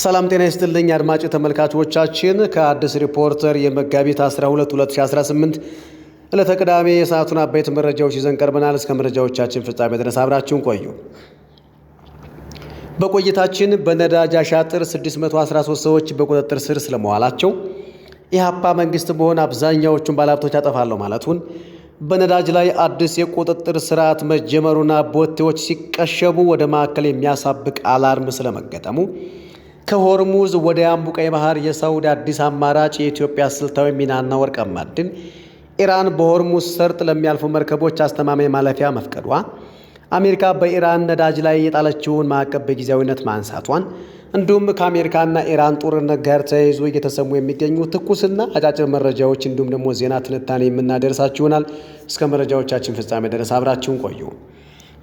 ሰላም ጤና ይስጥልኝ አድማጭ ተመልካቾቻችን ከአዲስ ሪፖርተር የመጋቢት 12 2018 ዕለተ ቅዳሜ የሰዓቱን አበይት መረጃዎች ይዘን ቀርበናል። እስከ መረጃዎቻችን ፍጻሜ ድረስ አብራችሁን ቆዩ። በቆይታችን በነዳጅ አሻጥር 613 ሰዎች በቁጥጥር ስር ስለመዋላቸው፣ ኢህአፓ መንግስት በሆነ አብዛኛዎቹን ባለሀብቶች አጠፋለሁ ማለቱን፣ በነዳጅ ላይ አዲስ የቁጥጥር ስርዓት መጀመሩና ቦቴዎች ሲቀሸቡ ወደ ማዕከል የሚያሳብቅ አላርም ስለመገጠሙ፣ ከሆርሙዝ ወደ ያምቡ ቀይ ባህር የሳውዲ አዲስ አማራጭ የኢትዮጵያ ስልታዊ ሚናና ወርቃማ ማዕድን፣ ኢራን በሆርሙዝ ሰርጥ ለሚያልፉ መርከቦች አስተማማኝ ማለፊያ መፍቀዷ፣ አሜሪካ በኢራን ነዳጅ ላይ የጣለችውን ማዕቀብ በጊዜያዊነት ማንሳቷን፣ እንዲሁም ከአሜሪካና ኢራን ጦርነት ጋር ተያይዞ እየተሰሙ የሚገኙ ትኩስና አጫጭር መረጃዎች እንዲሁም ደግሞ ዜና ትንታኔ የምናደርሳችሁ ይሆናል። እስከ መረጃዎቻችን ፍጻሜ ድረስ አብራችሁን ቆዩ።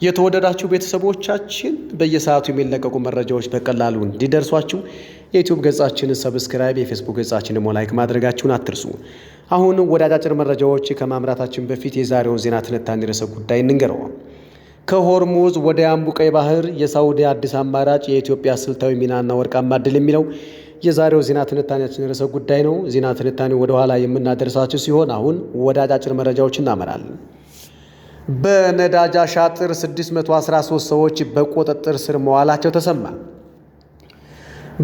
የተወደዳችሁ ቤተሰቦቻችን በየሰዓቱ የሚለቀቁ መረጃዎች በቀላሉ እንዲደርሷችሁ የዩቲዩብ ገጻችንን ሰብስክራይብ፣ የፌስቡክ ገጻችንን ደግሞ ላይክ ማድረጋችሁን አትርሱ። አሁን ወደ አጫጭር መረጃዎች ከማምራታችን በፊት የዛሬውን ዜና ትንታኔ ርዕሰ ጉዳይ እንንገረው። ከሆርሙዝ ወደ ያምቡ ቀይ ባህር የሳውዲ አዲስ አማራጭ የኢትዮጵያ ስልታዊ ሚናና ወርቃማ ማዕድን የሚለው የዛሬው ዜና ትንታኔያችን ርዕሰ ጉዳይ ነው። ዜና ትንታኔ ወደ ኋላ የምናደርሳችሁ ሲሆን አሁን ወደ አጫጭር መረጃዎች እናመራለን። በነዳጅ አሻጥር 613 ሰዎች በቁጥጥር ስር መዋላቸው ተሰማ።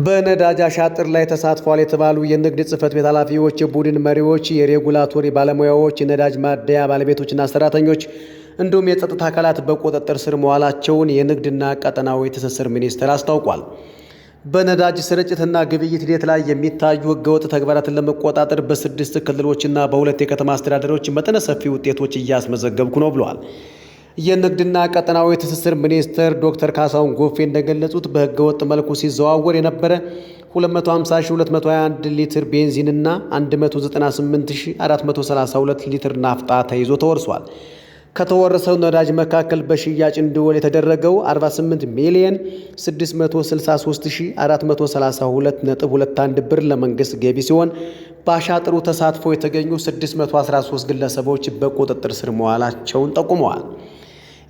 በነዳጅ አሻጥር ላይ ተሳትፏል የተባሉ የንግድ ጽሕፈት ቤት ኃላፊዎች፣ የቡድን መሪዎች፣ የሬጉላቶሪ ባለሙያዎች፣ የነዳጅ ማደያ ባለቤቶችና ሰራተኞች እንዲሁም የጸጥታ አካላት በቁጥጥር ስር መዋላቸውን የንግድና ቀጠናዊ ትስስር ሚኒስቴር አስታውቋል። በነዳጅ ስርጭትና ግብይት ሂደት ላይ የሚታዩ ህገወጥ ተግባራትን ለመቆጣጠር በ6 ክልሎችና በ2 የከተማ አስተዳደሮች መጠነ ሰፊ ውጤቶች እያስመዘገብኩ ነው ብለዋል። የንግድና ቀጠናዊ ትስስር ሚኒስትር ዶክተር ካሳሁን ጎፌ እንደገለጹት በህገወጥ መልኩ ሲዘዋወር የነበረ 250221 ሊትር ቤንዚንና 198432 ሊትር ናፍጣ ተይዞ ተወርሷል። ከተወረሰው ነዳጅ መካከል በሽያጭ እንዲውል የተደረገው 48,663,432.21 ብር ለመንግስት ገቢ ሲሆን በአሻጥሩ ተሳትፎ የተገኙ 613 ግለሰቦች በቁጥጥር ስር መዋላቸውን ጠቁመዋል።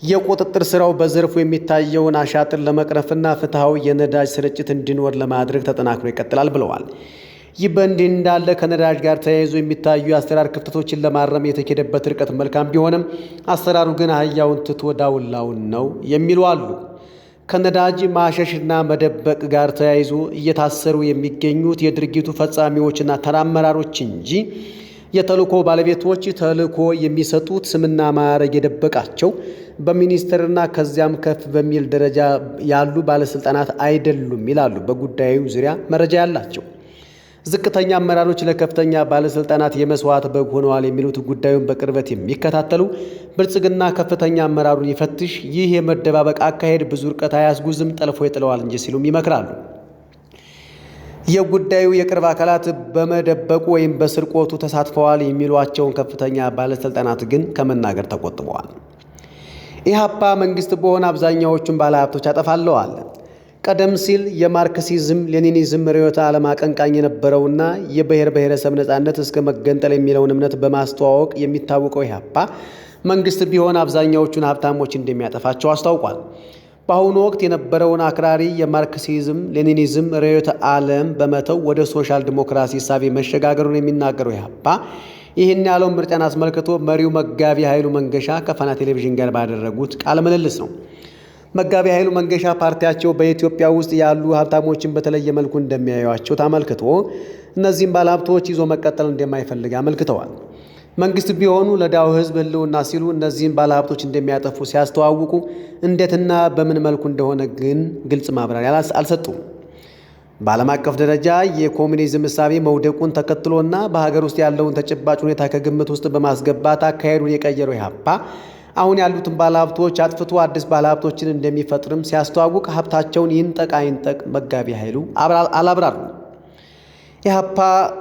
የቁጥጥር ስራው በዘርፉ የሚታየውን አሻጥር ለመቅረፍና ፍትሐዊ የነዳጅ ስርጭት እንዲኖር ለማድረግ ተጠናክሮ ይቀጥላል ብለዋል። ይህ በእንዲህ እንዳለ ከነዳጅ ጋር ተያይዞ የሚታዩ የአሰራር ክፍተቶችን ለማረም የተኬደበት ርቀት መልካም ቢሆንም አሰራሩ ግን አህያውን ትቶ ዳውላውን ነው የሚሉ አሉ። ከነዳጅ ማሸሽና መደበቅ ጋር ተያይዞ እየታሰሩ የሚገኙት የድርጊቱ ፈጻሚዎችና ተራመራሮች እንጂ የተልእኮ ባለቤቶች ተልእኮ የሚሰጡት ስምና ማዕረግ የደበቃቸው በሚኒስቴርና ከዚያም ከፍ በሚል ደረጃ ያሉ ባለስልጣናት አይደሉም ይላሉ በጉዳዩ ዙሪያ መረጃ ያላቸው። ዝቅተኛ አመራሮች ለከፍተኛ ባለስልጣናት የመስዋዕት በግ ሆነዋል የሚሉት ጉዳዩን በቅርበት የሚከታተሉ ብልጽግና ከፍተኛ አመራሩን ይፈትሽ፣ ይህ የመደባበቅ አካሄድ ብዙ ርቀት አያስጉዝም፣ ጠልፎ ይጥለዋል እንጂ ሲሉም ይመክራሉ። የጉዳዩ የቅርብ አካላት በመደበቁ ወይም በስርቆቱ ተሳትፈዋል የሚሏቸውን ከፍተኛ ባለስልጣናት ግን ከመናገር ተቆጥበዋል። ኢህአፓ መንግስት በሆነ አብዛኛዎቹን ባለሀብቶች አጠፋለዋል። ቀደም ሲል የማርክሲዝም ሌኒኒዝም ርዕዮተ ዓለም አቀንቃኝ የነበረውና የብሔር ብሔረሰብ ነጻነት እስከ መገንጠል የሚለውን እምነት በማስተዋወቅ የሚታወቀው ኢህአፓ መንግስት ቢሆን አብዛኛዎቹን ሀብታሞች እንደሚያጠፋቸው አስታውቋል። በአሁኑ ወቅት የነበረውን አክራሪ የማርክሲዝም ሌኒኒዝም ርዕዮተ ዓለም በመተው ወደ ሶሻል ዲሞክራሲ እሳቤ መሸጋገሩን የሚናገረው ኢህአፓ ይህን ያለውን ምርጫን አስመልክቶ መሪው መጋቢ ኃይሉ መንገሻ ከፋና ቴሌቪዥን ጋር ባደረጉት ቃለ ምልልስ ነው። መጋቢ ኃይሉ መንገሻ ፓርቲያቸው በኢትዮጵያ ውስጥ ያሉ ሀብታሞችን በተለየ መልኩ እንደሚያዩዋቸው ተመልክቶ እነዚህም ባለሀብቶች ይዞ መቀጠል እንደማይፈልግ አመልክተዋል። መንግስት ቢሆኑ ለዳው ህዝብ ህልውና ሲሉ እነዚህም ባለሀብቶች እንደሚያጠፉ ሲያስተዋውቁ እንዴትና በምን መልኩ እንደሆነ ግን ግልጽ ማብራሪያ አልሰጡም። በዓለም አቀፍ ደረጃ የኮሙኒዝም እሳቤ መውደቁን ተከትሎና በሀገር ውስጥ ያለውን ተጨባጭ ሁኔታ ከግምት ውስጥ በማስገባት አካሄዱን የቀየረው ኢህአፓ አሁን ያሉትን ባለሀብቶች አጥፍቶ አዲስ ባለሀብቶችን እንደሚፈጥርም ሲያስተዋውቅ ሀብታቸውን ይንጠቅ አይንጠቅ መጋቢ ኃይሉ አላብራሩም። ኢህአፓ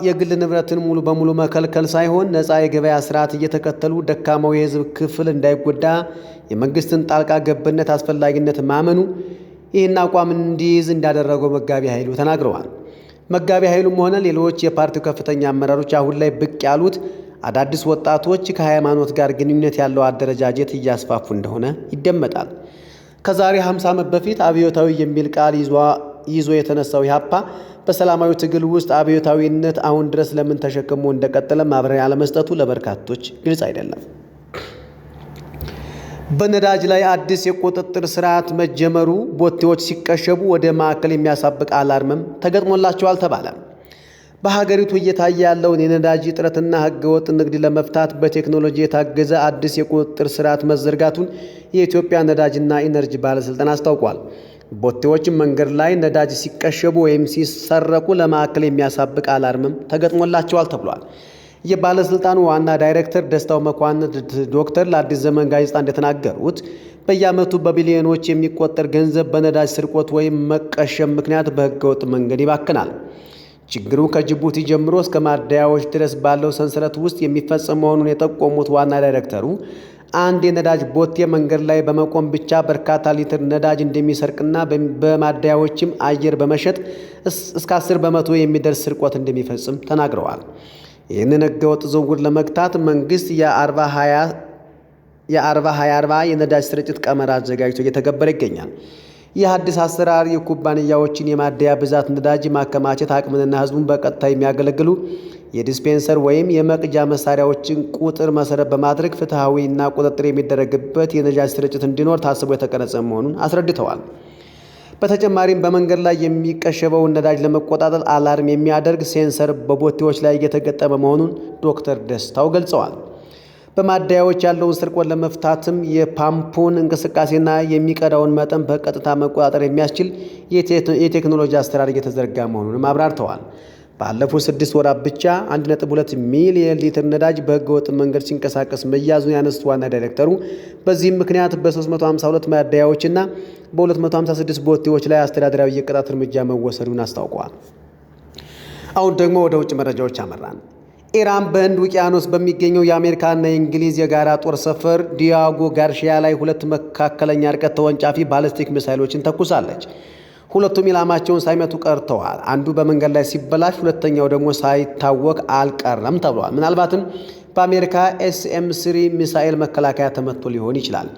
የግል ንብረትን ሙሉ በሙሉ መከልከል ሳይሆን ነፃ የገበያ ስርዓት እየተከተሉ ደካማው የህዝብ ክፍል እንዳይጎዳ የመንግስትን ጣልቃ ገብነት አስፈላጊነት ማመኑ ይህን አቋም እንዲይዝ እንዳደረገው መጋቢ ኃይሉ ተናግረዋል። መጋቢ ኃይሉም ሆነ ሌሎች የፓርቲው ከፍተኛ አመራሮች አሁን ላይ ብቅ ያሉት አዳዲስ ወጣቶች ከሃይማኖት ጋር ግንኙነት ያለው አደረጃጀት እያስፋፉ እንደሆነ ይደመጣል። ከዛሬ 50 ዓመት በፊት አብዮታዊ የሚል ቃል ይዞ የተነሳው ኢህአፓ በሰላማዊ ትግል ውስጥ አብዮታዊነት አሁን ድረስ ለምን ተሸክሞ እንደቀጠለ ማብራሪያ አለመስጠቱ ለበርካቶች ግልጽ አይደለም። በነዳጅ ላይ አዲስ የቁጥጥር ስርዓት መጀመሩ ቦቴዎች ሲቀሸቡ ወደ ማዕከል የሚያሳብቅ አላርምም ተገጥሞላቸዋል ተባለ። በሀገሪቱ እየታየ ያለውን የነዳጅ እጥረትና ህገወጥ ንግድ ለመፍታት በቴክኖሎጂ የታገዘ አዲስ የቁጥጥር ስርዓት መዘርጋቱን የኢትዮጵያ ነዳጅና ኢነርጂ ባለስልጣን አስታውቋል። ቦቴዎች መንገድ ላይ ነዳጅ ሲቀሸቡ ወይም ሲሰረቁ ለማዕከል የሚያሳብቅ አላርምም ተገጥሞላቸዋል ተብሏል። የባለስልጣኑ ዋና ዳይሬክተር ደስታው መኳንንት ዶክተር ለአዲስ ዘመን ጋዜጣ እንደተናገሩት በየዓመቱ በቢሊዮኖች የሚቆጠር ገንዘብ በነዳጅ ስርቆት ወይም መቀሸም ምክንያት በህገወጥ መንገድ ይባክናል። ችግሩ ከጅቡቲ ጀምሮ እስከ ማደያዎች ድረስ ባለው ሰንሰለት ውስጥ የሚፈጸም መሆኑን የጠቆሙት ዋና ዳይሬክተሩ አንድ የነዳጅ ቦቴ መንገድ ላይ በመቆም ብቻ በርካታ ሊትር ነዳጅ እንደሚሰርቅና በማደያዎችም አየር በመሸጥ እስከ 10 በመቶ የሚደርስ ስርቆት እንደሚፈጽም ተናግረዋል። ይህንን ህገወጥ ዝውውር ለመግታት መንግስት የ40/20/40 የነዳጅ ስርጭት ቀመር አዘጋጅቶ እየተገበረ ይገኛል። ይህ አዲስ አሰራር የኩባንያዎችን የማደያ ብዛት፣ ነዳጅ ማከማቸት አቅምንና ህዝቡን በቀጥታ የሚያገለግሉ የዲስፔንሰር ወይም የመቅጃ መሳሪያዎችን ቁጥር መሰረት በማድረግ ፍትሐዊና ቁጥጥር የሚደረግበት የነዳጅ ስርጭት እንዲኖር ታስቦ የተቀረጸ መሆኑን አስረድተዋል። በተጨማሪም በመንገድ ላይ የሚቀሸበውን ነዳጅ ለመቆጣጠር አላርም የሚያደርግ ሴንሰር በቦቴዎች ላይ እየተገጠመ መሆኑን ዶክተር ደስታው ገልጸዋል። በማደያዎች ያለውን ስርቆት ለመፍታትም የፓምፑን እንቅስቃሴና የሚቀዳውን መጠን በቀጥታ መቆጣጠር የሚያስችል የቴክኖሎጂ አሰራር እየተዘረጋ መሆኑንም አብራርተዋል። ባለፉት 6 ወራት ብቻ 1.2 ሚሊዮን ሊትር ነዳጅ በህገወጥ መንገድ ሲንቀሳቀስ መያዙን ያነሱት ዋና ዳይሬክተሩ በዚህም ምክንያት በ352 ማደያዎችና በ256 ቦቴዎች ላይ አስተዳደራዊ የቅጣት እርምጃ መወሰዱን አስታውቀዋል። አሁን ደግሞ ወደ ውጭ መረጃዎች አመራን። ኢራን በህንድ ውቅያኖስ በሚገኘው የአሜሪካና የእንግሊዝ የጋራ ጦር ሰፈር ዲያጎ ጋርሺያ ላይ 2 መካከለኛ ርቀት ተወንጫፊ ባሊስቲክ ሚሳይሎችን ተኩሳለች። ሁለቱም ኢላማቸውን ሳይመቱ ቀርተዋል። አንዱ በመንገድ ላይ ሲበላሽ፣ ሁለተኛው ደግሞ ሳይታወቅ አልቀረም ተብሏል። ምናልባትም በአሜሪካ ኤስኤም-3 ሚሳኤል መከላከያ ተመቶ ሊሆን ይችላል።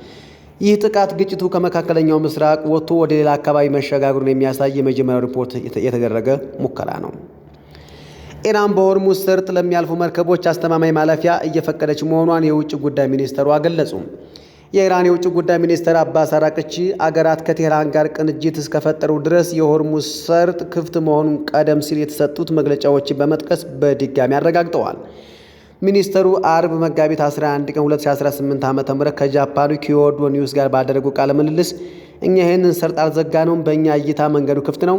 ይህ ጥቃት ግጭቱ ከመካከለኛው ምስራቅ ወጥቶ ወደ ሌላ አካባቢ መሸጋገሩን የሚያሳይ የመጀመሪያው ሪፖርት የተደረገ ሙከራ ነው። ኢራን በሆርሙዝ ሰርጥ ለሚያልፉ መርከቦች አስተማማኝ ማለፊያ እየፈቀደች መሆኗን የውጭ ጉዳይ ሚኒስተሩ ገለጹ። የኢራን የውጭ ጉዳይ ሚኒስተር አባስ አራቅቺ አገራት ከቴህራን ጋር ቅንጅት እስከፈጠሩ ድረስ የሆርሙዝ ሰርጥ ክፍት መሆኑን ቀደም ሲል የተሰጡት መግለጫዎችን በመጥቀስ በድጋሚ አረጋግጠዋል። ሚኒስተሩ አርብ መጋቢት 11 ቀን 2018 ዓ.ም ከጃፓኑ ኪዮዶ ኒውስ ጋር ባደረጉ ቃለ ምልልስ እኛ ይህንን ሰርጥ አልዘጋነውም፣ በእኛ እይታ መንገዱ ክፍት ነው።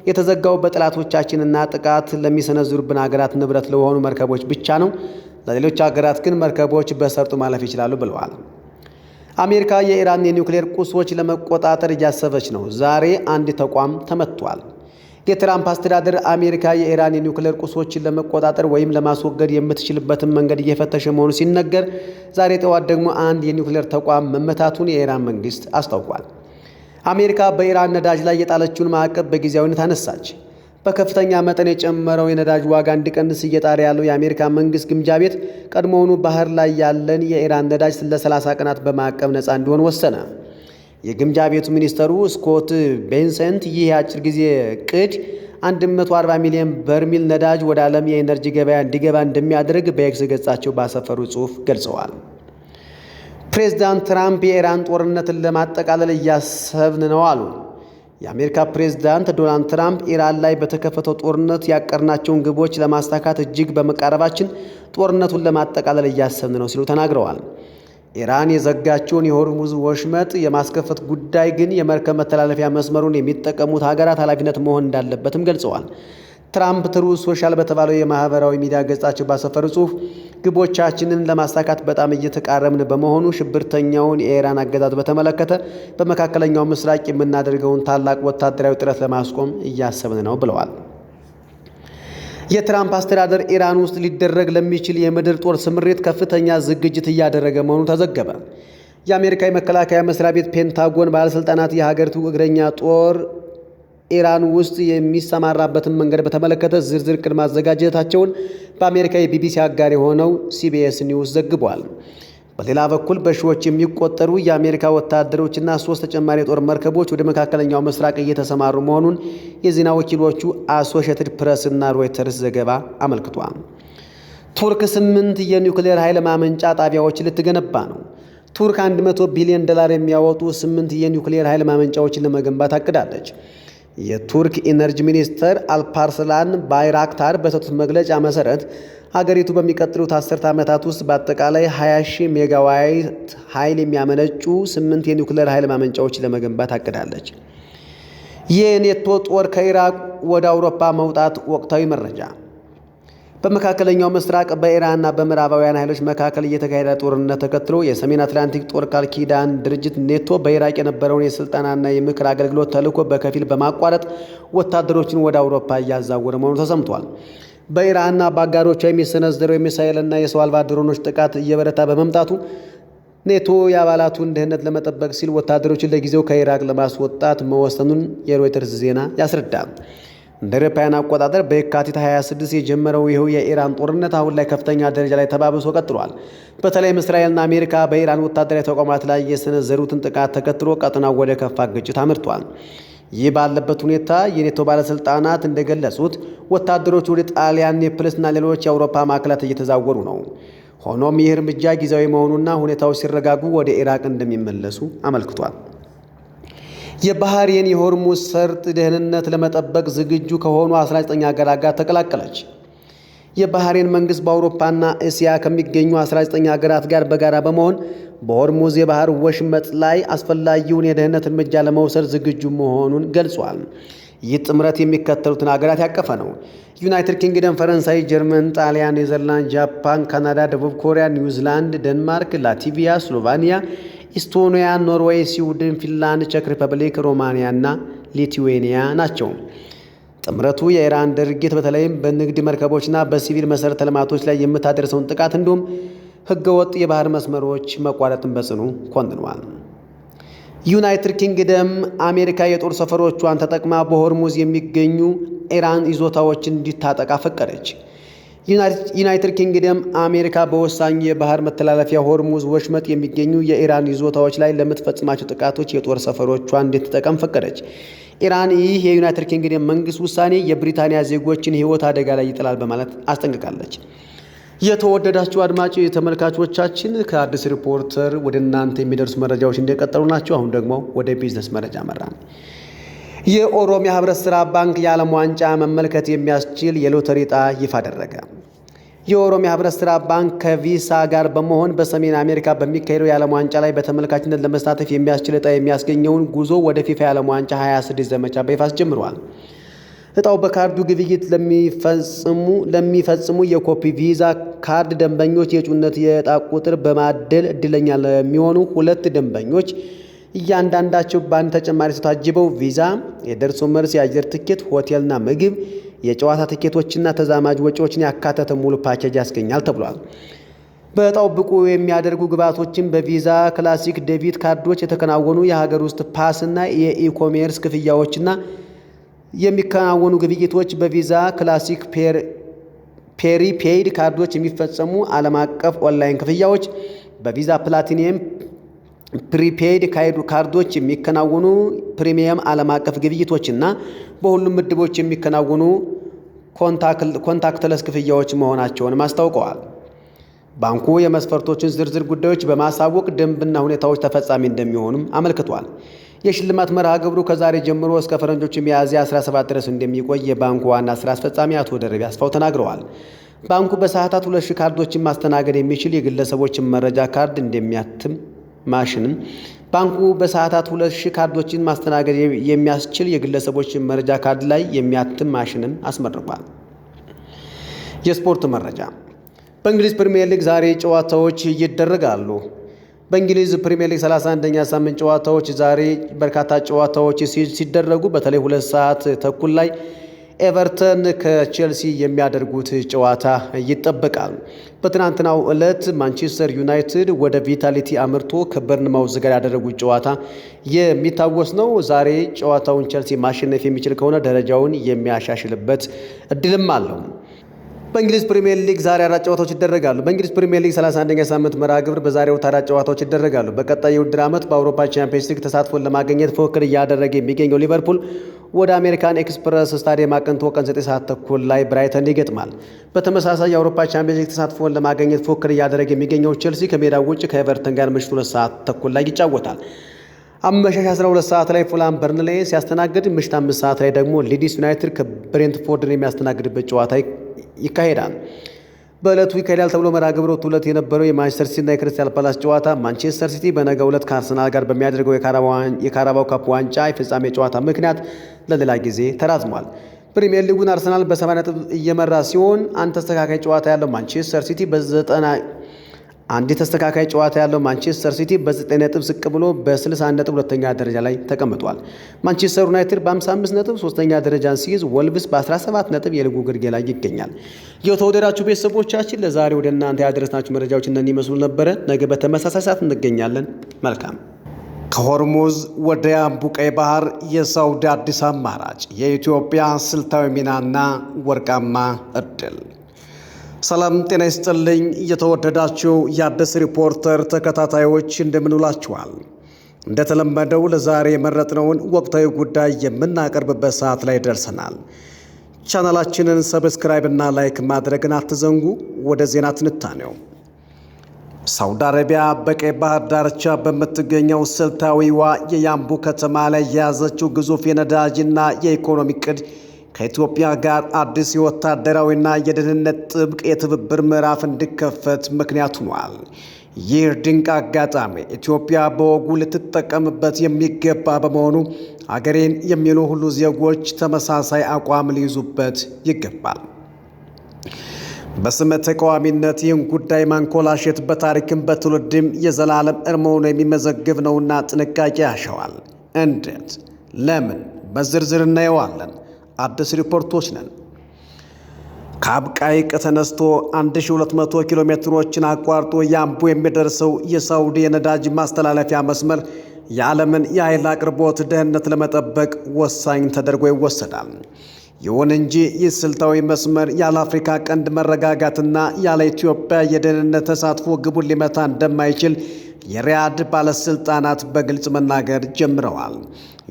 የተዘጋው በጠላቶቻችንና ጥቃት ለሚሰነዝሩብን ሀገራት ንብረት ለሆኑ መርከቦች ብቻ ነው። ለሌሎች ሀገራት ግን መርከቦች በሰርጡ ማለፍ ይችላሉ ብለዋል። አሜሪካ የኢራን የኒውክሌር ቁሶች ለመቆጣጠር እያሰበች ነው። ዛሬ አንድ ተቋም ተመቷል። የትራምፕ አስተዳደር አሜሪካ የኢራን የኒውክሌር ቁሶችን ለመቆጣጠር ወይም ለማስወገድ የምትችልበትን መንገድ እየፈተሸ መሆኑ ሲነገር፣ ዛሬ ጠዋት ደግሞ አንድ የኒውክሌር ተቋም መመታቱን የኢራን መንግስት አስታውቋል። አሜሪካ በኢራን ነዳጅ ላይ የጣለችውን ማዕቀብ በጊዜያዊነት አነሳች። በከፍተኛ መጠን የጨመረው የነዳጅ ዋጋ እንዲቀንስ እየጣረ ያለው የአሜሪካ መንግስት ግምጃ ቤት ቀድሞውኑ ባህር ላይ ያለን የኢራን ነዳጅ ለ30 ቀናት በማዕቀብ ነፃ እንዲሆን ወሰነ። የግምጃ ቤቱ ሚኒስተሩ ስኮት ቤንሰንት ይህ የአጭር ጊዜ ዕቅድ 140 ሚሊዮን በርሚል ነዳጅ ወደ ዓለም የኤነርጂ ገበያ እንዲገባ እንደሚያደርግ በኤክስ ገጻቸው ባሰፈሩ ጽሑፍ ገልጸዋል። ፕሬዝዳንት ትራምፕ የኢራን ጦርነትን ለማጠቃለል እያሰብን ነው አሉ። የአሜሪካ ፕሬዝዳንት ዶናልድ ትራምፕ ኢራን ላይ በተከፈተው ጦርነት ያቀርናቸውን ግቦች ለማሳካት እጅግ በመቃረባችን ጦርነቱን ለማጠቃለል እያሰብን ነው ሲሉ ተናግረዋል። ኢራን የዘጋችውን የሆርሙዝ ወሽመጥ የማስከፈት ጉዳይ ግን የመርከብ መተላለፊያ መስመሩን የሚጠቀሙት ሀገራት ኃላፊነት መሆን እንዳለበትም ገልጸዋል። ትራምፕ ትሩዝ ሶሻል በተባለው የማህበራዊ ሚዲያ ገጻቸው ባሰፈሩ ጽሑፍ ግቦቻችንን ለማሳካት በጣም እየተቃረምን በመሆኑ ሽብርተኛውን የኢራን አገዛዝ በተመለከተ በመካከለኛው ምስራቅ የምናደርገውን ታላቅ ወታደራዊ ጥረት ለማስቆም እያሰብን ነው ብለዋል። የትራምፕ አስተዳደር ኢራን ውስጥ ሊደረግ ለሚችል የምድር ጦር ስምሪት ከፍተኛ ዝግጅት እያደረገ መሆኑ ተዘገበ። የአሜሪካ የመከላከያ መስሪያ ቤት ፔንታጎን ባለስልጣናት የሀገሪቱ እግረኛ ጦር ኢራን ውስጥ የሚሰማራበትን መንገድ በተመለከተ ዝርዝር ዕቅድ ማዘጋጀታቸውን በአሜሪካ የቢቢሲ አጋር የሆነው ሲቢኤስ ኒውስ ዘግቧል። በሌላ በኩል በሺዎች የሚቆጠሩ የአሜሪካ ወታደሮችና 3 ተጨማሪ የጦር መርከቦች ወደ መካከለኛው ምስራቅ እየተሰማሩ መሆኑን የዜና ወኪሎቹ አሶሺየትድ ፕሬስ እና ሮይተርስ ዘገባ አመልክቷል። ቱርክ 8 የኒውክሌር ኃይል ማመንጫ ጣቢያዎችን ልትገነባ ነው። ቱርክ $100 ቢሊዮን የሚያወጡ 8 የኒውክሌር ኃይል ማመንጫዎችን ለመገንባት አቅዳለች። የቱርክ ኢነርጂ ሚኒስትር አልፓርስላን ባይራክታር በሰጡት መግለጫ መሰረት ሀገሪቱ በሚቀጥሉት 10 ዓመታት ውስጥ በአጠቃላይ 20,000 ሜጋዋት ኃይል የሚያመነጩ 8 የኒውክሌር ኃይል ማመንጫዎችን ለመገንባት አቅዳለች። የኔቶ ጦር ከኢራቅ ወደ አውሮፓ መውጣት ወቅታዊ መረጃ። በመካከለኛው ምስራቅ በኢራንና በምዕራባውያን ኃይሎች መካከል እየተካሄደ ጦርነት ተከትሎ የሰሜን አትላንቲክ ጦር ቃል ኪዳን ድርጅት ኔቶ በኢራቅ የነበረውን የስልጠናና የምክር አገልግሎት ተልዕኮ በከፊል በማቋረጥ ወታደሮችን ወደ አውሮፓ እያዛወረ መሆኑ ተሰምቷል። በኢራንና በአጋሮቿ የሚሰነዘረው የሚሳኤልና የሰው አልባ ድሮኖች ጥቃት እየበረታ በመምጣቱ ኔቶ የአባላቱን ደህንነት ለመጠበቅ ሲል ወታደሮችን ለጊዜው ከኢራቅ ለማስወጣት መወሰኑን የሮይተርስ ዜና ያስረዳል። እንደ አውሮፓውያን አቆጣጠር በየካቲት 26 የጀመረው ይኸው የኢራን ጦርነት አሁን ላይ ከፍተኛ ደረጃ ላይ ተባብሶ ቀጥሏል። በተለይም እስራኤልና አሜሪካ በኢራን ወታደራዊ ተቋማት ላይ የሰነዘሩትን ጥቃት ተከትሎ ቀጠናው ወደ ከፋ ግጭት አምርቷል። ይህ ባለበት ሁኔታ የኔቶ ባለስልጣናት እንደገለጹት ወታደሮች ወደ ጣሊያን፣ ኔፕልስና ሌሎች የአውሮፓ ማዕከላት እየተዛወሩ ነው። ሆኖም ይህ እርምጃ ጊዜያዊ መሆኑና ሁኔታዎች ሲረጋጉ ወደ ኢራቅ እንደሚመለሱ አመልክቷል። የባህሬን የሆርሙዝ ሰርጥ ደህንነት ለመጠበቅ ዝግጁ ከሆኑ 19 ሀገራት ጋር ተቀላቀለች። የባህሬን መንግስት በአውሮፓና እስያ ከሚገኙ 19 ሀገራት ጋር በጋራ በመሆን በሆርሙዝ የባህር ወሽመጥ ላይ አስፈላጊውን የደህንነት እርምጃ ለመውሰድ ዝግጁ መሆኑን ገልጿል። ይህ ጥምረት የሚከተሉትን ሀገራት ያቀፈ ነው። ዩናይትድ ኪንግደም፣ ፈረንሳይ፣ ጀርመን፣ ጣሊያን፣ ኔዘርላንድ፣ ጃፓን፣ ካናዳ፣ ደቡብ ኮሪያ፣ ኒውዚላንድ፣ ደንማርክ፣ ላትቪያ፣ ስሎቫኒያ፣ ኢስቶኒያ፣ ኖርዌይ፣ ስዊድን፣ ፊንላንድ፣ ቼክ ሪፐብሊክ፣ ሮማኒያ እና ሊቱዌኒያ ናቸው። ጥምረቱ የኢራን ድርጊት በተለይም በንግድ መርከቦችና በሲቪል መሠረተ ልማቶች ላይ የምታደርሰውን ጥቃት እንዲሁም ህገወጥ የባህር መስመሮች መቋረጥን በጽኑ ኮንኗል። ዩናይትድ ኪንግደም አሜሪካ የጦር ሰፈሮቿን ተጠቅማ በሆርሙዝ የሚገኙ ኢራን ይዞታዎችን እንዲታጠቃ ፈቀደች። ዩናይትድ ኪንግደም አሜሪካ በወሳኙ የባህር መተላለፊያ ሆርሙዝ ወሽመጥ የሚገኙ የኢራን ይዞታዎች ላይ ለምትፈጽማቸው ጥቃቶች የጦር ሰፈሮቿን እንድትጠቀም ፈቀደች። ኢራን ይህ የዩናይትድ ኪንግደም መንግስት ውሳኔ የብሪታንያ ዜጎችን ህይወት አደጋ ላይ ይጥላል በማለት አስጠንቅቃለች። የተወደዳችሁ አድማጭ ተመልካቾቻችን ከአዲስ ሪፖርተር ወደ እናንተ የሚደርሱ መረጃዎች እንደቀጠሉ ናቸው። አሁን ደግሞ ወደ ቢዝነስ መረጃ መራን። የኦሮሚያ ህብረት ሥራ ባንክ የዓለም ዋንጫ መመልከት የሚያስችል የሎተሪ ዕጣ ይፋ አደረገ። የኦሮሚያ ህብረት ሥራ ባንክ ከቪሳ ጋር በመሆን በሰሜን አሜሪካ በሚካሄደው የዓለም ዋንጫ ላይ በተመልካችነት ለመሳተፍ የሚያስችል ዕጣ የሚያስገኘውን ጉዞ ወደ ፊፋ የዓለም ዋንጫ 26 ዘመቻ በይፋ አስጀምሯል። ዕጣው በካርዱ ግብይት ለሚፈጽሙ የኮፒ ቪዛ ካርድ ደንበኞች የእጩነት የዕጣ ቁጥር በማደል እድለኛ ለሚሆኑ 2 ደንበኞች እያንዳንዳቸው በአንድ ተጨማሪ ሰው ታጅበው ቪዛ፣ የደርሶ መልስ የአየር ትኬት፣ ሆቴልና ምግብ፣ የጨዋታ ትኬቶችና ተዛማጅ ወጪዎችን ያካተተ ሙሉ ፓኬጅ ያስገኛል ተብሏል። በዕጣው ብቁ የሚያደርጉ ግብዓቶችን በቪዛ ክላሲክ ዴቢት ካርዶች የተከናወኑ የሀገር ውስጥ ፓስና የኢኮሜርስ ክፍያዎችና የሚከናወኑ ግብይቶች በቪዛ ክላሲክ ፔሪፔይድ ካርዶች የሚፈጸሙ ዓለም አቀፍ ኦንላይን ክፍያዎች፣ በቪዛ ፕላቲኒየም ፕሪፔይድ ካርዶች የሚከናወኑ ፕሪሚየም ዓለም አቀፍ ግብይቶችና በሁሉም ምድቦች የሚከናወኑ ኮንታክትለስ ክፍያዎች መሆናቸውንም አስታውቀዋል። ባንኩ የመስፈርቶችን ዝርዝር ጉዳዮች በማሳወቅ ደንብና ሁኔታዎች ተፈጻሚ እንደሚሆኑም አመልክቷል። የሽልማት መርሃ ግብሩ ከዛሬ ጀምሮ እስከ ፈረንጆቹ ሚያዝያ 17 ድረስ እንደሚቆይ የባንኩ ዋና ስራ አስፈጻሚ አቶ ደርቤ አስፋው ተናግረዋል። ባንኩ በሰዓታት 2000 ካርዶችን ማስተናገድ የሚችል የግለሰቦችን መረጃ ካርድ እንደሚያትም ማሽንም ባንኩ በሰዓታት 2000 ካርዶችን ማስተናገድ የሚያስችል የግለሰቦችን መረጃ ካርድ ላይ የሚያትም ማሽንም አስመርቋል። የስፖርት መረጃ። በእንግሊዝ ፕሪሚየር ሊግ ዛሬ ጨዋታዎች ይደረጋሉ። በእንግሊዝ ፕሪሚየር ሊግ 31ኛ ሳምንት ጨዋታዎች ዛሬ በርካታ ጨዋታዎች ሲደረጉ በተለይ 2 ሰዓት ተኩል ላይ ኤቨርተን ከቼልሲ የሚያደርጉት ጨዋታ ይጠበቃል። በትናንትናው ዕለት ማንቸስተር ዩናይትድ ወደ ቪታሊቲ አምርቶ ከበርንማውዝ ጋር ያደረጉት ጨዋታ የሚታወስ ነው። ዛሬ ጨዋታውን ቼልሲ ማሸነፍ የሚችል ከሆነ ደረጃውን የሚያሻሽልበት እድልም አለው። በእንግሊዝ ፕሪሚየር ሊግ ዛሬ 4 ጨዋታዎች ይደረጋሉ። በእንግሊዝ ፕሪሚየር ሊግ 31ኛ ሳምንት መርሃ ግብር በዛሬው 4 ጨዋታዎች ይደረጋሉ። በቀጣይ የውድድር ዓመት በአውሮፓ ቻምፒየንስ ሊግ ተሳትፎን ለማግኘት ፉክክር እያደረገ የሚገኘው ሊቨርፑል ወደ አሜሪካን ኤክስፕረስ ስታዲየም አቅንቶ ቀን 9 ሰዓት ተኩል ላይ ብራይተን ይገጥማል። በተመሳሳይ የአውሮፓ ቻምፒየንስ ሊግ ተሳትፎን ለማግኘት ፉክክር እያደረገ የሚገኘው ቼልሲ ከሜዳው ውጭ ከኤቨርተን ጋር ምሽት 2 ሰዓት ተኩል ላይ ይጫወታል። አመሻሽ 12 ሰዓት ላይ ፉላም በርንሌይን ሲያስተናግድ ምሽት 5 ሰዓት ላይ ደግሞ ሊድስ ዩናይትድ ከብሬንትፎርድን የሚያስተናግድበት ጨዋታ ይካሄዳል። በዕለቱ ይካሄዳል ተብሎ መርሃ ግብሩ ዕለት የነበረው የማንቸስተር ሲቲ እና የክሪስታል ፓላስ ጨዋታ ማንቸስተር ሲቲ በነገው ዕለት ከአርሰናል ጋር በሚያደርገው የካራባው ካፕ ዋንጫ የፍጻሜ ጨዋታ ምክንያት ለሌላ ጊዜ ተራዝሟል። ፕሪሚየር ሊጉን አርሰናል በ70 ነጥብ እየመራ ሲሆን አንድ ተስተካካይ ጨዋታ ያለው ማንቸስተር ሲቲ በ9 ነጥብ ዝቅ ብሎ በ61 ነጥብ ሁለተኛ ደረጃ ላይ ተቀምጧል። ማንቸስተር ዩናይትድ በ55 ነጥብ ሶስተኛ ደረጃን ሲይዝ ወልቭስ በ17 ነጥብ የሊጉ ግርጌ ላይ ይገኛል። የተወደዳችሁ ቤተሰቦቻችን ለዛሬ ወደ እናንተ ያደረስናችሁ መረጃዎች እነዚህ ይመስሉ ነበረ። ነገ በተመሳሳይ ሰዓት እንገኛለን። መልካም። ከሆርሙዝ ወደ ያምቡ ቀይ ባህር የሳውዲ አዲስ አማራጭ የኢትዮጵያ ስልታዊ ሚናና ወርቃማ እድል። ሰላም ጤና ይስጥልኝ። የተወደዳችሁ የአዲስ ሪፖርተር ተከታታዮች እንደምንውላችኋል። እንደተለመደው ለዛሬ የመረጥነውን ወቅታዊ ጉዳይ የምናቀርብበት ሰዓት ላይ ደርሰናል። ቻናላችንን ሰብስክራይብ እና ላይክ ማድረግን አትዘንጉ። ወደ ዜና ትንታኔው። ሳውዲ አረቢያ በቀይ ባህር ዳርቻ በምትገኘው ስልታዊዋ የያምቡ ከተማ ላይ የያዘችው ግዙፍ የነዳጅና የኢኮኖሚ ዕቅድ ከኢትዮጵያ ጋር አዲስ የወታደራዊና የደህንነት ጥብቅ የትብብር ምዕራፍ እንዲከፈት ምክንያት ሆኗል። ይህ ድንቅ አጋጣሚ ኢትዮጵያ በወጉ ልትጠቀምበት የሚገባ በመሆኑ አገሬን የሚሉ ሁሉ ዜጎች ተመሳሳይ አቋም ሊይዙበት ይገባል። በስመ ተቃዋሚነት ይህን ጉዳይ ማንኮላሸት በታሪክም በትውልድም የዘላለም እርም ሆኖ የሚመዘግብ ነውና ጥንቃቄ ያሻዋል። እንዴት? ለምን? በዝርዝር እናየዋለን። አዲስ ሪፖርቶች ነን። ከአብቃይቅ ተነስቶ 1200 ኪሎ ሜትሮችን አቋርጦ ያምቡ የሚደርሰው የሳውዲ የነዳጅ ማስተላለፊያ መስመር የዓለምን የኃይል አቅርቦት ደህንነት ለመጠበቅ ወሳኝ ተደርጎ ይወሰዳል። ይሁን እንጂ ይህ ስልታዊ መስመር ያለ አፍሪካ ቀንድ መረጋጋትና ያለ ኢትዮጵያ የደህንነት ተሳትፎ ግቡን ሊመታ እንደማይችል የሪያድ ባለስልጣናት በግልጽ መናገር ጀምረዋል።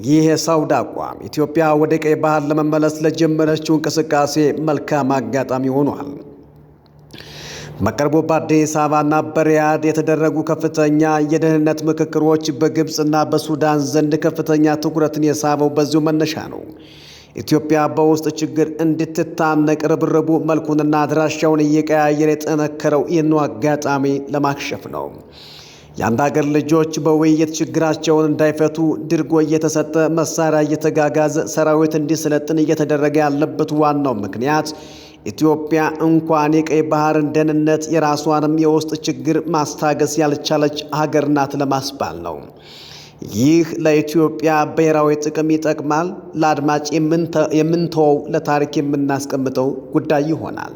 ይህ የሳውዲ አቋም ኢትዮጵያ ወደ ቀይ ባህር ለመመለስ ለጀመረችው እንቅስቃሴ መልካም አጋጣሚ ሆኗል። በቅርቡ በአዲስ አበባና በሪያድ የተደረጉ ከፍተኛ የደህንነት ምክክሮች በግብፅና በሱዳን ዘንድ ከፍተኛ ትኩረትን የሳበው በዚሁ መነሻ ነው። ኢትዮጵያ በውስጥ ችግር እንድትታነቅ ርብርቡ መልኩንና አድራሻውን እየቀያየረ የጠነከረው ይህን አጋጣሚ ለማክሸፍ ነው። የአንድ ሀገር ልጆች በውይይት ችግራቸውን እንዳይፈቱ ድርጎ እየተሰጠ መሳሪያ እየተጋጋዘ ሰራዊት እንዲሰለጥን እየተደረገ ያለበት ዋናው ምክንያት ኢትዮጵያ እንኳን የቀይ ባህርን ደህንነት የራሷንም የውስጥ ችግር ማስታገስ ያልቻለች ሀገር ናት ለማስባል ነው። ይህ ለኢትዮጵያ ብሔራዊ ጥቅም ይጠቅማል። ለአድማጭ የምንተወው ለታሪክ የምናስቀምጠው ጉዳይ ይሆናል።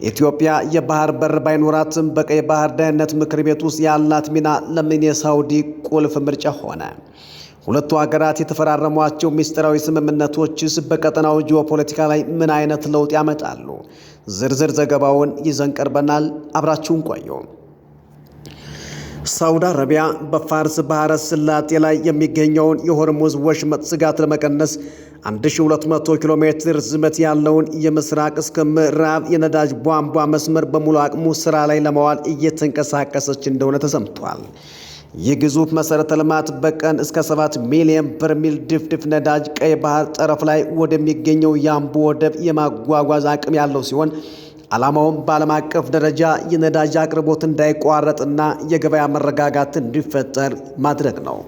ኢትዮጵያ የባህር በር ባይኖራትም በቀይ ባህር ደህንነት ምክር ቤት ውስጥ ያላት ሚና ለምን የሳውዲ ቁልፍ ምርጫ ሆነ? ሁለቱ ሀገራት የተፈራረሟቸው ምስጢራዊ ስምምነቶችስ በቀጠናው ጂኦፖለቲካ ላይ ምን አይነት ለውጥ ያመጣሉ? ዝርዝር ዘገባውን ይዘን ቀርበናል። አብራችሁን ቆዩ። ሳውዲ አረቢያ በፋርስ ባህረ ሰላጤ ላይ የሚገኘውን የሆርሙዝ ወሽመጥ ስጋት ለመቀነስ 1200 ኪሎ ሜትር ርዝመት ያለውን የምስራቅ እስከ ምዕራብ የነዳጅ ቧንቧ መስመር በሙሉ አቅሙ ስራ ላይ ለማዋል እየተንቀሳቀሰች እንደሆነ ተሰምቷል። ይህ ግዙፍ መሠረተ ልማት በቀን እስከ 7 ሚሊዮን በርሜል ድፍድፍ ነዳጅ ቀይ ባህር ጠረፍ ላይ ወደሚገኘው ያምቡ ወደብ የማጓጓዝ አቅም ያለው ሲሆን ዓላማውም በዓለም አቀፍ ደረጃ የነዳጅ አቅርቦት እንዳይቋረጥና የገበያ መረጋጋት እንዲፈጠር ማድረግ ነው።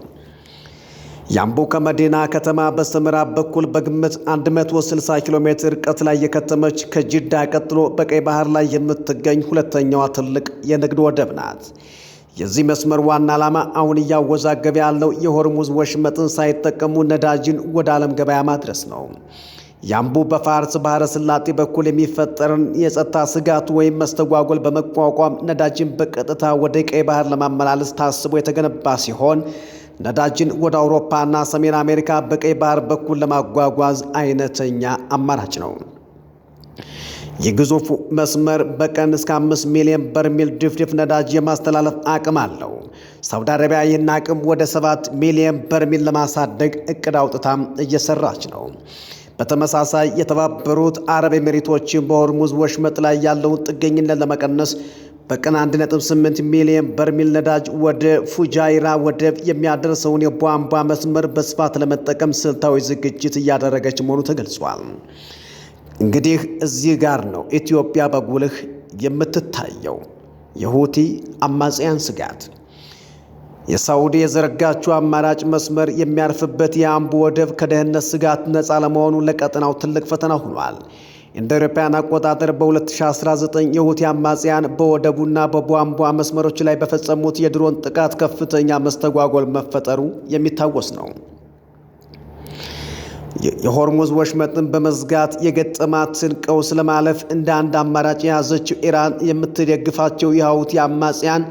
ያምቡ ከመዲና ከተማ በስተምዕራብ በኩል በግምት 160 ኪሎ ሜትር ርቀት ላይ የከተመች ከጅዳ ቀጥሎ በቀይ ባህር ላይ የምትገኝ ሁለተኛዋ ትልቅ የንግድ ወደብ ናት። የዚህ መስመር ዋና ዓላማ አሁን እያወዛገበ ያለው የሆርሙዝ ወሽመጥን ሳይጠቀሙ ነዳጅን ወደ ዓለም ገበያ ማድረስ ነው። ያምቡ በፋርስ ባህረ ሰላጤ በኩል የሚፈጠርን የጸጥታ ስጋት ወይም መስተጓጎል በመቋቋም ነዳጅን በቀጥታ ወደ ቀይ ባህር ለማመላለስ ታስቦ የተገነባ ሲሆን ነዳጅን ወደ አውሮፓና ሰሜን አሜሪካ በቀይ ባህር በኩል ለማጓጓዝ አይነተኛ አማራጭ ነው። የግዙፉ መስመር በቀን እስከ 5 ሚሊዮን በርሜል ድፍድፍ ነዳጅ የማስተላለፍ አቅም አለው። ሳውዲ አረቢያ ይህን አቅም ወደ 7 ሚሊዮን በርሜል ለማሳደግ እቅድ አውጥታም እየሰራች ነው። በተመሳሳይ የተባበሩት አረብ ኤሚሬቶችን በሆርሙዝ ወሽመጥ ላይ ያለውን ጥገኝነት ለመቀነስ በቀን 1.8 ሚሊዮን በርሜል ነዳጅ ወደ ፉጃይራ ወደብ የሚያደርሰውን የቧንቧ መስመር በስፋት ለመጠቀም ስልታዊ ዝግጅት እያደረገች መሆኑ ተገልጿል። እንግዲህ እዚህ ጋር ነው ኢትዮጵያ በጉልህ የምትታየው። የሁቲ አማጽያን ስጋት የሳውዲ የዘረጋችው አማራጭ መስመር የሚያርፍበት የአምቡ ወደብ ከደህንነት ስጋት ነፃ ለመሆኑ ለቀጠናው ትልቅ ፈተና ሆኗል። እንደ አውሮፓውያን አቆጣጠር በ2019 የሁቲ አማጽያን በወደቡና በቧንቧ መስመሮች ላይ በፈጸሙት የድሮን ጥቃት ከፍተኛ መስተጓጎል መፈጠሩ የሚታወስ ነው። የሆርሙዝ ወሽመጥን በመዝጋት የገጠማትን ቀውስ ለማለፍ እንደ አንድ አማራጭ የያዘችው ኢራን የምትደግፋቸው የሁቲ አማጽያን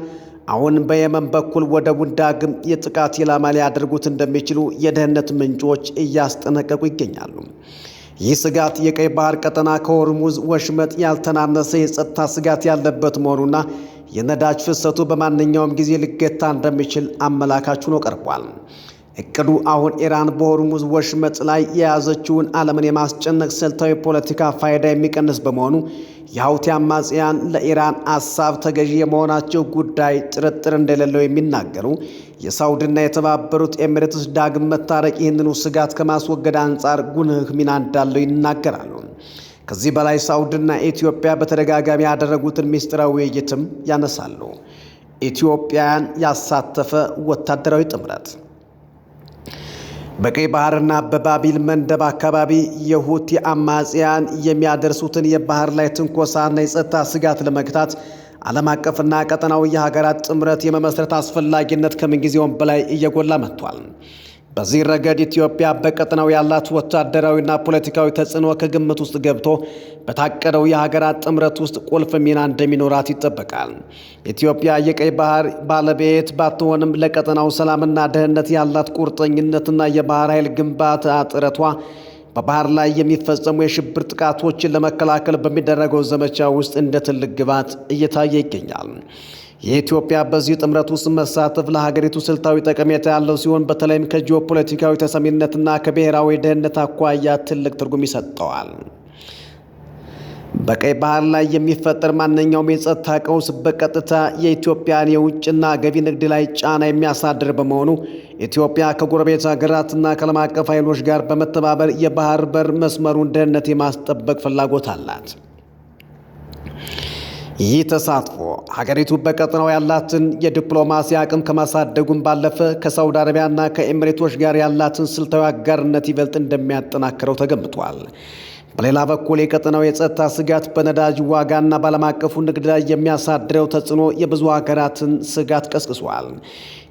አሁን በየመን በኩል ወደቡን ዳግም የጥቃት ኢላማ ሊያደርጉት እንደሚችሉ የደህንነት ምንጮች እያስጠነቀቁ ይገኛሉ። ይህ ስጋት የቀይ ባህር ቀጠና ከሆርሙዝ ወሽመጥ ያልተናነሰ የጸጥታ ስጋት ያለበት መሆኑና የነዳጅ ፍሰቱ በማንኛውም ጊዜ ሊገታ እንደሚችል አመላካች ሆኖ ቀርቧል። እቅዱ አሁን ኢራን በሆርሙዝ ወሽመጥ ላይ የያዘችውን ዓለምን የማስጨነቅ ስልታዊ ፖለቲካ ፋይዳ የሚቀንስ በመሆኑ የሁቲ አማጽያን ለኢራን ሐሳብ ተገዢ የመሆናቸው ጉዳይ ጥርጥር እንደሌለው የሚናገሩ የሳውዲና የተባበሩት ኤሚሬትስ ዳግም መታረቅ ይህንኑ ስጋት ከማስወገድ አንጻር ጉልህ ሚና እንዳለው ይናገራሉ። ከዚህ በላይ ሳውዲና ኢትዮጵያ በተደጋጋሚ ያደረጉትን ምስጢራዊ ውይይትም ያነሳሉ። ኢትዮጵያን ያሳተፈ ወታደራዊ ጥምረት በቀይ ባህርና በባቢል መንደብ አካባቢ የሁቲ አማጽያን የሚያደርሱትን የባህር ላይ ትንኮሳና የጸጥታ ስጋት ለመግታት ዓለም አቀፍና ቀጠናዊ የሀገራት ጥምረት የመመስረት አስፈላጊነት ከምንጊዜውም በላይ እየጎላ መጥቷል። በዚህ ረገድ ኢትዮጵያ በቀጠናው ያላት ወታደራዊና ፖለቲካዊ ተጽዕኖ ከግምት ውስጥ ገብቶ በታቀደው የሀገራት ጥምረት ውስጥ ቁልፍ ሚና እንደሚኖራት ይጠበቃል። ኢትዮጵያ የቀይ ባህር ባለቤት ባትሆንም ለቀጠናው ሰላምና ደህንነት ያላት ቁርጠኝነትና የባህር ኃይል ግንባታ ጥረቷ በባህር ላይ የሚፈጸሙ የሽብር ጥቃቶችን ለመከላከል በሚደረገው ዘመቻ ውስጥ እንደ ትልቅ ግብዓት እየታየ ይገኛል። የኢትዮጵያ በዚህ ጥምረት ውስጥ መሳተፍ ለሀገሪቱ ስልታዊ ጠቀሜታ ያለው ሲሆን በተለይም ከጂኦፖለቲካዊ ተሰሚነትና ከብሔራዊ ደህንነት አኳያ ትልቅ ትርጉም ይሰጠዋል። በቀይ ባህር ላይ የሚፈጠር ማንኛውም የጸጥታ ቀውስ በቀጥታ የኢትዮጵያን የውጭና ገቢ ንግድ ላይ ጫና የሚያሳድር በመሆኑ ኢትዮጵያ ከጎረቤት ሀገራትና ከዓለም አቀፍ ኃይሎች ጋር በመተባበር የባህር በር መስመሩን ደህንነት የማስጠበቅ ፍላጎት አላት። ይህ ተሳትፎ ሀገሪቱ በቀጠናው ያላትን የዲፕሎማሲ አቅም ከማሳደጉም ባለፈ ከሳውዲ አረቢያና ከኤሚሬቶች ጋር ያላትን ስልታዊ አጋርነት ይበልጥ እንደሚያጠናክረው ተገምቷል። በሌላ በኩል የቀጠናው የጸጥታ ስጋት በነዳጅ ዋጋና በዓለም አቀፉ ንግድ ላይ የሚያሳድረው ተጽዕኖ የብዙ ሀገራትን ስጋት ቀስቅሷል።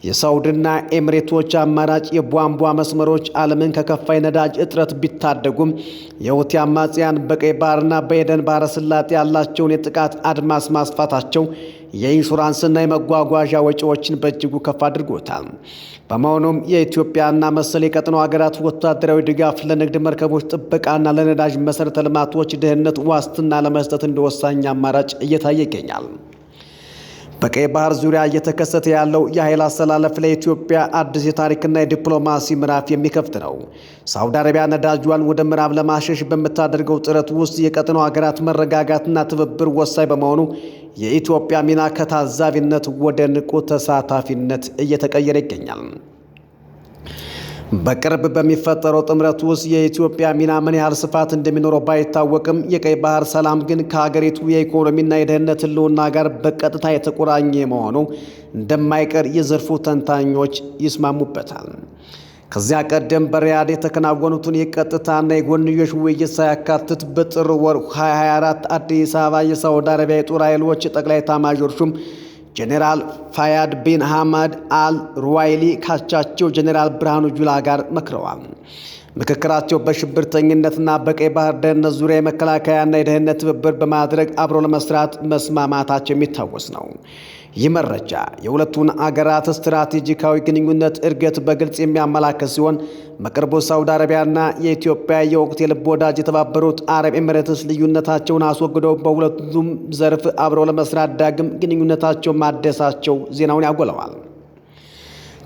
የሳውዲና ኤሚሬቶች አማራጭ የቧንቧ መስመሮች ዓለምን ከከፋ ነዳጅ እጥረት ቢታደጉም የሁቲ አማጽያን በቀይ ባህርና በኤደን ባህረ ሰላጤ ያላቸውን የጥቃት አድማስ ማስፋታቸው የኢንሹራንስና የመጓጓዣ ወጪዎችን በእጅጉ ከፍ አድርጎታል። በመሆኑም የኢትዮጵያና መሰል የቀጠናው ሀገራት ወታደራዊ ድጋፍ ለንግድ መርከቦች ጥበቃና ለነዳጅ መሠረተ ልማቶች ደህንነት ዋስትና ለመስጠት እንደ ወሳኝ አማራጭ እየታየ ይገኛል። በቀይ ባህር ዙሪያ እየተከሰተ ያለው የኃይል አሰላለፍ ለኢትዮጵያ አዲስ የታሪክና የዲፕሎማሲ ምዕራፍ የሚከፍት ነው። ሳውዲ አረቢያ ነዳጇን ወደ ምዕራብ ለማሸሽ በምታደርገው ጥረት ውስጥ የቀጠናው ሀገራት መረጋጋትና ትብብር ወሳኝ በመሆኑ የኢትዮጵያ ሚና ከታዛቢነት ወደ ንቁ ተሳታፊነት እየተቀየረ ይገኛል። በቅርብ በሚፈጠረው ጥምረት ውስጥ የኢትዮጵያ ሚና ምን ያህል ስፋት እንደሚኖረው ባይታወቅም የቀይ ባህር ሰላም ግን ከሀገሪቱ የኢኮኖሚና የደህንነት ሕልውና ጋር በቀጥታ የተቆራኘ መሆኑ እንደማይቀር የዘርፉ ተንታኞች ይስማሙበታል። ከዚያ ቀደም በሪያድ የተከናወኑትን የቀጥታና የጎንዮሽ ውይይት ሳያካትት በጥር ወር 2024 አዲስ አበባ የሳውዲ አረቢያ የጦር ኃይሎች ጠቅላይ ኤታማዦር ሹም ጄኔራል ፋያድ ቢን ሐመድ አል ሩዋይሊ ካቻቸው ጄኔራል ብርሃኑ ጁላ ጋር መክረዋል። ምክክራቸው በሽብርተኝነትና በቀይ ባህር ደህንነት ዙሪያ የመከላከያና የደህንነት ትብብር በማድረግ አብሮ ለመስራት መስማማታቸው የሚታወስ ነው። ይህ መረጃ የሁለቱን አገራት ስትራቴጂካዊ ግንኙነት እድገት በግልጽ የሚያመላክት ሲሆን በቅርቡ ሳውዲ አረቢያና የኢትዮጵያ የወቅት የልብ ወዳጅ የተባበሩት አረብ ኤሚሬትስ ልዩነታቸውን አስወግደው በሁለቱም ዘርፍ አብረው ለመስራት ዳግም ግንኙነታቸውን ማደሳቸው ዜናውን ያጎለዋል።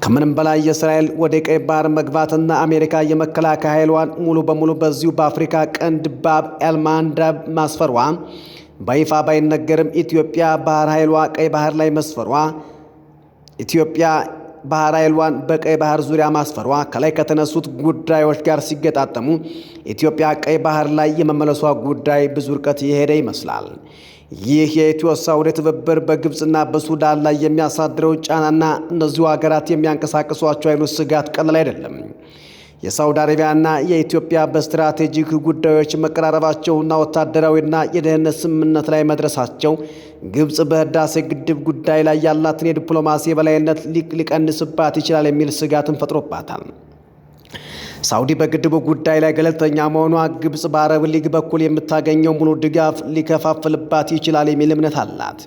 ከምንም በላይ የእስራኤል ወደ ቀይ ባህር መግባትና አሜሪካ የመከላከያ ኃይሏን ሙሉ በሙሉ በዚሁ በአፍሪካ ቀንድ ባብ ኤልማንዳብ ማስፈሯ በይፋ ባይነገርም ኢትዮጵያ ባህር ኃይሏ ቀይ ባህር ላይ መስፈሯ ኢትዮጵያ ባህር ኃይሏን በቀይ ባህር ዙሪያ ማስፈሯ ከላይ ከተነሱት ጉዳዮች ጋር ሲገጣጠሙ ኢትዮጵያ ቀይ ባህር ላይ የመመለሷ ጉዳይ ብዙ ርቀት የሄደ ይመስላል። ይህ የኢትዮ ሳውዲ ትብብር በግብፅና በሱዳን ላይ የሚያሳድረው ጫናና እነዚሁ ሀገራት የሚያንቀሳቅሷቸው ኃይሎች ስጋት ቀላል አይደለም። የሳውዲ አረቢያና የኢትዮጵያ በስትራቴጂክ ጉዳዮች መቀራረባቸውና ወታደራዊና የደህንነት ስምምነት ላይ መድረሳቸው ግብፅ በህዳሴ ግድብ ጉዳይ ላይ ያላትን የዲፕሎማሲ የበላይነት ሊቀንስባት ይችላል የሚል ስጋትን ፈጥሮባታል። ሳውዲ በግድቡ ጉዳይ ላይ ገለልተኛ መሆኗ ግብፅ በአረብ ሊግ በኩል የምታገኘው ሙሉ ድጋፍ ሊከፋፍልባት ይችላል የሚል እምነት አላት።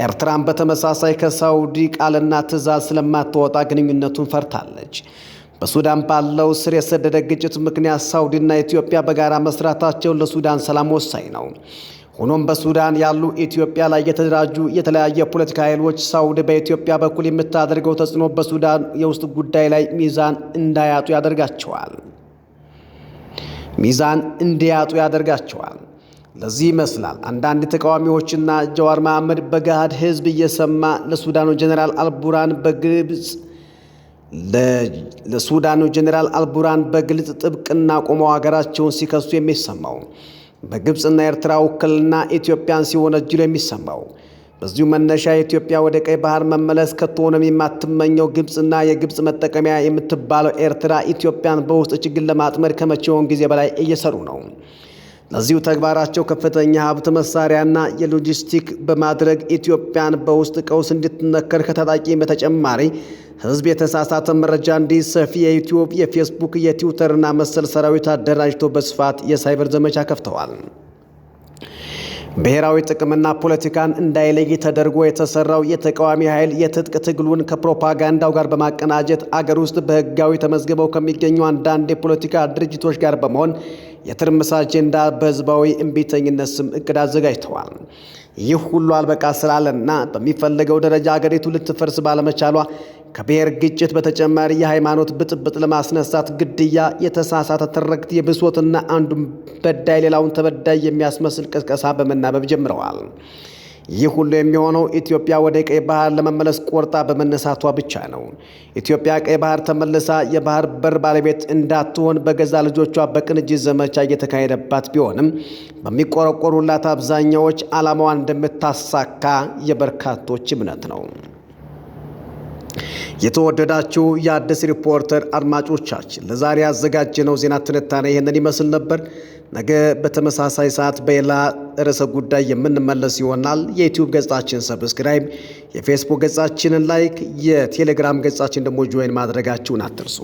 ኤርትራን በተመሳሳይ ከሳውዲ ቃልና ትዕዛዝ ስለማትወጣ ግንኙነቱን ፈርታለች። በሱዳን ባለው ስር የሰደደ ግጭት ምክንያት ሳውዲና ኢትዮጵያ በጋራ መስራታቸው ለሱዳን ሰላም ወሳኝ ነው። ሆኖም በሱዳን ያሉ ኢትዮጵያ ላይ የተደራጁ የተለያየ ፖለቲካ ኃይሎች ሳውዲ በኢትዮጵያ በኩል የምታደርገው ተጽዕኖ በሱዳን የውስጥ ጉዳይ ላይ ሚዛን እንዲያጡ ያደርጋቸዋል። ለዚህ ይመስላል አንዳንድ ተቃዋሚዎችና ጀዋር መሐመድ በገሃድ ህዝብ እየሰማ ለሱዳኑ ጀነራል አልቡራን በግልጽ ጥብቅና ቆመው ሀገራቸውን ሲከሱ የሚሰማው በግብፅና ኤርትራ ውክልና ኢትዮጵያን ሲወነጅሉ የሚሰማው። በዚሁ መነሻ ኢትዮጵያ ወደ ቀይ ባህር መመለስ ከቶንም የማትመኘው ግብፅና የግብፅ መጠቀሚያ የምትባለው ኤርትራ ኢትዮጵያን በውስጥ ችግር ለማጥመድ ከመቼውን ጊዜ በላይ እየሰሩ ነው። ለዚሁ ተግባራቸው ከፍተኛ ሀብት መሳሪያና የሎጂስቲክ በማድረግ ኢትዮጵያን በውስጥ ቀውስ እንድትነከር ከታጣቂ በተጨማሪ ህዝብ የተሳሳተ መረጃ እንዲሰፊ የዩቲዩብ፣ የፌስቡክ፣ የትዊተርና መሰል ሰራዊት አደራጅቶ በስፋት የሳይበር ዘመቻ ከፍተዋል። ብሔራዊ ጥቅምና ፖለቲካን እንዳይለይ ተደርጎ የተሰራው የተቃዋሚ ኃይል የትጥቅ ትግሉን ከፕሮፓጋንዳው ጋር በማቀናጀት አገር ውስጥ በህጋዊ ተመዝግበው ከሚገኙ አንዳንድ የፖለቲካ ድርጅቶች ጋር በመሆን የትርምስ አጀንዳ በህዝባዊ እምቢተኝነት ስም እቅድ አዘጋጅተዋል። ይህ ሁሉ አልበቃ ስላለና በሚፈለገው ደረጃ አገሪቱ ልትፈርስ ባለመቻሏ ከብሔር ግጭት በተጨማሪ የሃይማኖት ብጥብጥ ለማስነሳት ግድያ፣ የተሳሳተ ትርክት፣ የብሶትና አንዱን በዳይ ሌላውን ተበዳይ የሚያስመስል ቅስቀሳ በመናበብ ጀምረዋል። ይህ ሁሉ የሚሆነው ኢትዮጵያ ወደ ቀይ ባህር ለመመለስ ቆርጣ በመነሳቷ ብቻ ነው። ኢትዮጵያ ቀይ ባህር ተመልሳ የባህር በር ባለቤት እንዳትሆን በገዛ ልጆቿ በቅንጅት ዘመቻ እየተካሄደባት ቢሆንም በሚቆረቆሩላት አብዛኛዎች ዓላማዋን እንደምታሳካ የበርካቶች እምነት ነው። የተወደዳችሁ የአዲስ ሪፖርተር አድማጮቻችን ለዛሬ ያዘጋጀነው ዜና ትንታኔ ይህንን ይመስል ነበር። ነገ በተመሳሳይ ሰዓት በሌላ ርዕሰ ጉዳይ የምንመለስ ይሆናል። የዩቲዩብ ገጻችን ሰብስክራይብ፣ የፌስቡክ ገጻችንን ላይክ፣ የቴሌግራም ገጻችን ደግሞ ጆይን ማድረጋችሁን አትርሱ።